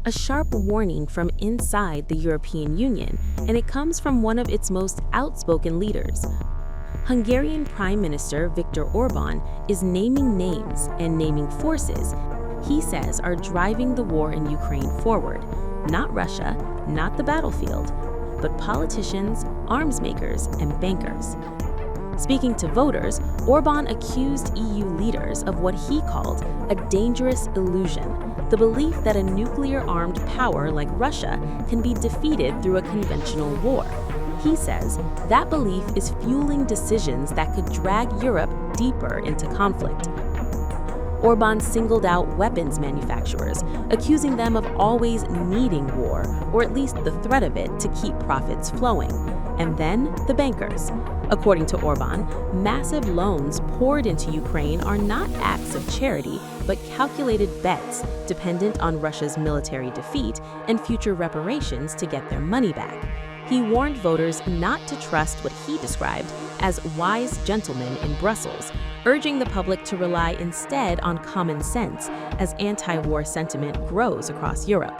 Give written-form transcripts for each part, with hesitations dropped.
A sharp warning from inside the European Union, and it comes from one of its most outspoken leaders. Hungarian Prime Minister Viktor Orban is naming names and naming forces he says are driving the war in Ukraine forward. Not Russia, not the battlefield, but politicians, arms makers, and bankers. Speaking to voters, Orban accused EU leaders of what he called a dangerous illusion, the belief that a nuclear-armed power like Russia can be defeated through a conventional war. He says that belief is fueling decisions that could drag Europe deeper into conflict. Orban singled out weapons manufacturers, accusing them of always needing war, or at least the threat of it, to keep profits flowing. And then the bankers. According to Orban, massive loans poured into Ukraine are not acts of charity, but calculated bets dependent on Russia's military defeat and future reparations to get their money back. He warned voters not to trust what he described as wise gentlemen in Brussels, urging the public to rely instead on common sense as anti-war sentiment grows across Europe.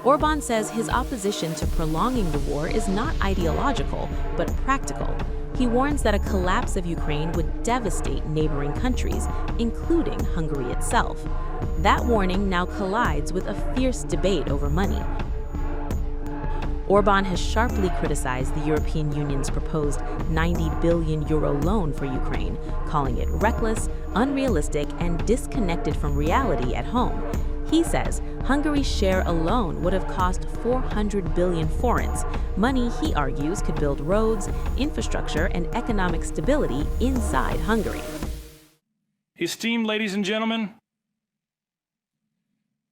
Orban says his opposition to prolonging the war is not ideological, but practical. He warns that a collapse of Ukraine would devastate neighboring countries, including Hungary itself. That warning now collides with a fierce debate over money. Orban has sharply criticized the European Union's proposed €90 billion loan for Ukraine, calling it reckless, unrealistic, and disconnected from reality at home. He says Hungary's share alone would have cost 400 billion forints, money he argues could build roads, infrastructure, and economic stability inside Hungary. Esteemed ladies and gentlemen,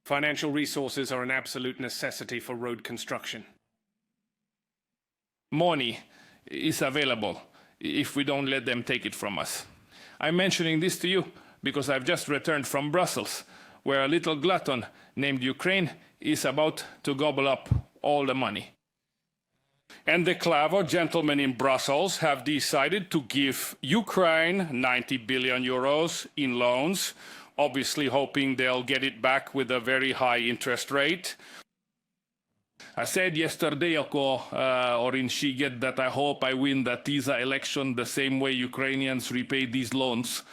financial resources are an absolute necessity for road construction. Money is available if we don't let them take it from us. I'm mentioning this to you because I've just returned from Brussels, where a little glutton named Ukraine is about to gobble up all the money. And the clever gentlemen in Brussels have decided to give Ukraine €90 billion in loans, obviously hoping they'll get it back with a very high interest rate. I said yesterday, or in Shiget, that I hope I win the TISA election the same way Ukrainians repay these loans.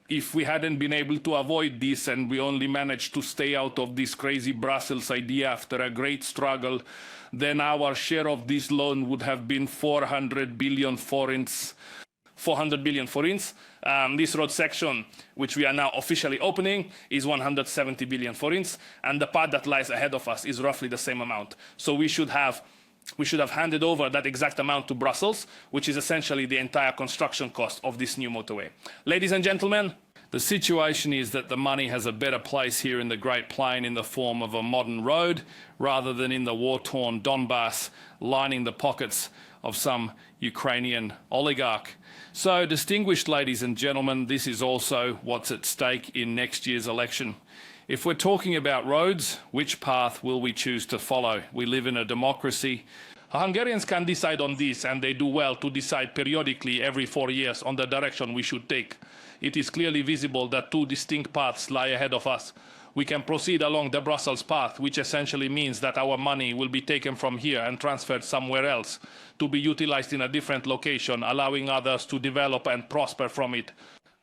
If we hadn't been able to avoid this and we only managed to stay out of this crazy Brussels idea after a great struggle, then our share of this loan would have been 400 billion forints. 400 billion forints. This road section, which we are now officially opening, is 170 billion forints, and the part that lies ahead of us is roughly the same amount. So we should have handed over that exact amount to Brussels, which is essentially the entire construction cost of this new motorway. Ladies and gentlemen, the situation is that the money has a better place here in the Great Plain in the form of a modern road, rather than in the war-torn Donbass lining the pockets of some Ukrainian oligarch. So, distinguished ladies and gentlemen, this is also what's at stake in next year's election. If we're talking about roads, which path will we choose to follow? We live in a democracy. Hungarians can decide on this, and they do well to decide periodically every 4 years on the direction we should take. It is clearly visible that two distinct paths lie ahead of us. We can proceed along the Brussels path, which essentially means that our money will be taken from here and transferred somewhere else to be utilized in a different location, allowing others to develop and prosper from it.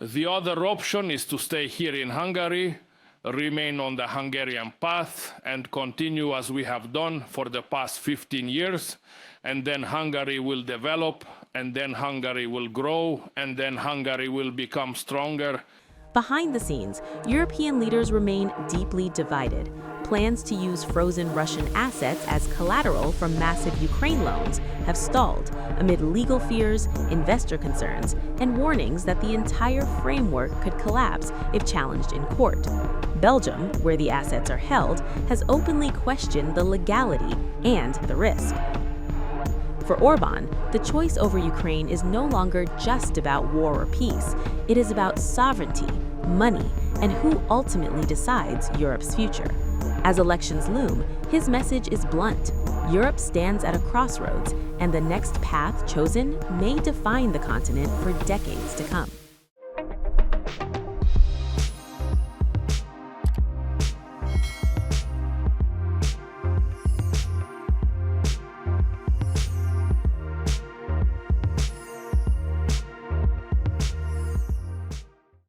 The other option is to stay here in Hungary, remain on the Hungarian path, and continue as we have done for the past 15 years, and then Hungary will develop, and then Hungary will grow, and then Hungary will become stronger. Behind the scenes, European leaders remain deeply divided. Plans to use frozen Russian assets as collateral from massive Ukraine loans have stalled amid legal fears, investor concerns, and warnings that the entire framework could collapse if challenged in court. Belgium, where the assets are held, has openly questioned the legality and the risk. For Orban, the choice over Ukraine is no longer just about war or peace. It is about sovereignty, money, and who ultimately decides Europe's future. As elections loom, his message is blunt. Europe stands at a crossroads, and the next path chosen may define the continent for decades to come.